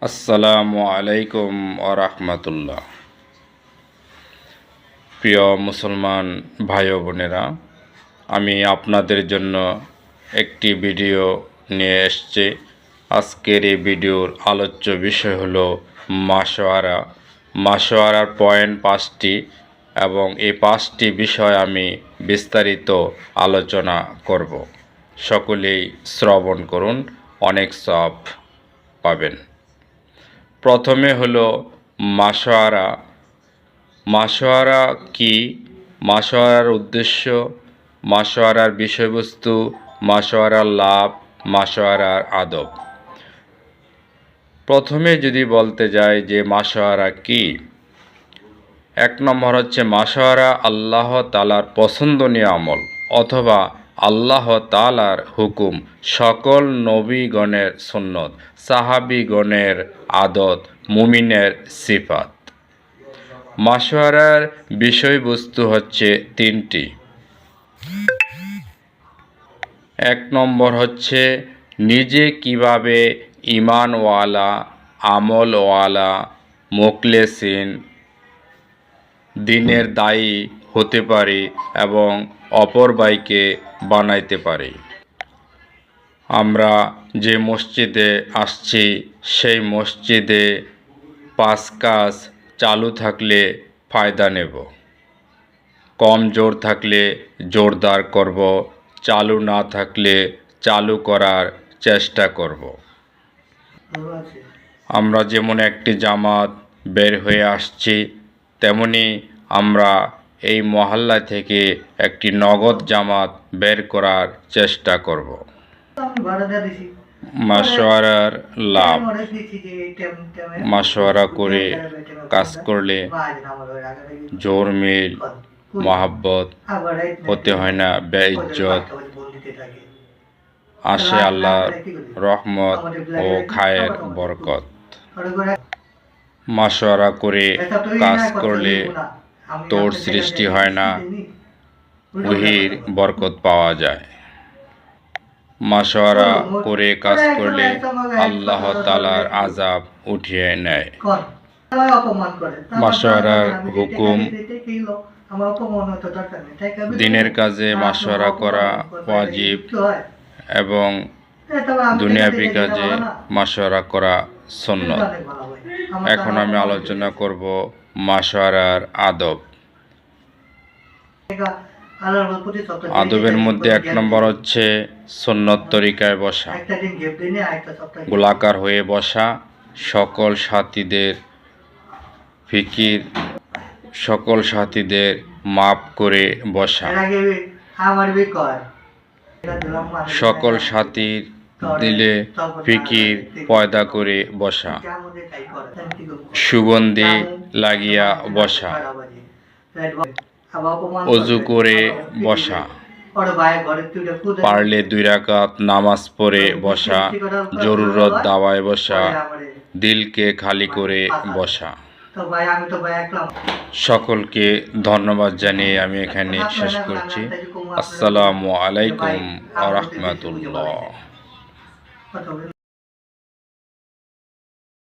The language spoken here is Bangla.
আসসালামু আলাইকুম ওয়া রাহমাতুল্লাহ। প্রিয় মুসলমান ভাই ও বোনেরা, আমি আপনাদের জন্য একটি ভিডিও নিয়ে এসেছি। আজকের এই ভিডিওর আলোচ্য বিষয় হলো মাশওয়ারা। মাশওয়ারার পয়েন্ট 5টি এবং এই 5টি বিষয় আমি বিস্তারিত আলোচনা করব। সকলেই শ্রবণ করুন, অনেক সওয়াব পাবেন। প্রথমে হলো মাশওয়ারা। মাশওয়ারা কি? মাশওয়ারার উদ্দেশ্য, মাশওয়ারার বিষয়বস্তু, মাশওয়ারার লাভ, মাশওয়ারার আদব। প্রথমে যদি বলতে যাই যে মাশওয়ারা কি, 1 নম্বর হচ্ছে মাশওয়ারা আল্লাহ তাআলার পছন্দনীয় আমল অথবা আল্লাহ তাআলার হুকুম, সকল নবীগণের সুন্নত, সাহাবীগণের আদত, মুমিনের সিফাত। মাশওয়ারার বিষয়বস্তু হচ্ছে 3টি। 1 নম্বর হচ্ছে নিজে কিভাবে ঈমানওয়ালা, আমলওয়ালা, মুখলেসিন, দ্বীনের দায়ী হতে পারি এবং অপর ভাইকে বানাইতে পারি। আমরা যে মসজিদে আসছি সেই মসজিদে 5 কাজ চালু থাকলে ফায়দা নেব, কম জোর থাকলে জোরদার করব, চালু না থাকলে চালু করার চেষ্টা করব। আমরা যেমন একটি জামাত বের হয়ে আসছি, তেমনি আমরা এই মহল্লা থেকে একটি নগদ জামাত বের করার চেষ্টা করব। মাশওয়ারার লাভ, মাশওয়ারা করে কাজ করলে জোর মিল মহাব্বত হতে হয় না, বেইজ্জত আসে আল্লাহর রহমত ও খায়ের বরকত। মাশওয়ারা করে কাজ করলে তোর সৃষ্টি হয় না, ওহির বরকত পাওয়া যায়। মাশওয়ারা করে কাজ করলে আল্লাহ তাআলার আযাব উঠিয়ে নেয়। মাশওয়ারার হুকুম, দ্বীনের কাজে মাশওয়ারা করা ওয়াজিব এবং দুনিয়াবি কাজে মাশওয়ারা করা সুন্নত। এখন আমি আলোচনা করব মাশওয়ারার আদব। আদবের মধ্যে 1 নম্বর হচ্ছে সুন্নত তরিকায় বসা, গোলাকার হয়ে বসা, সকল সাথীদের মাপ করে বসা, সকল সাথীর দিলে ফিকির পয়দা করে বসা, সুগন্ধি লাগিয়া বসা, ওযু করে বসা, পারলে 2 রাকাত নামাজ পড়ে বসা, জরুরত দাওয়ায় বসা, দিলকে খালি করে বসা। সকলকে ধন্যবাদ জানিয়ে আমি এখানে শেষ করছি। আসসালামু আলাইকুম ওয়া রাহমাতুল্লাহ।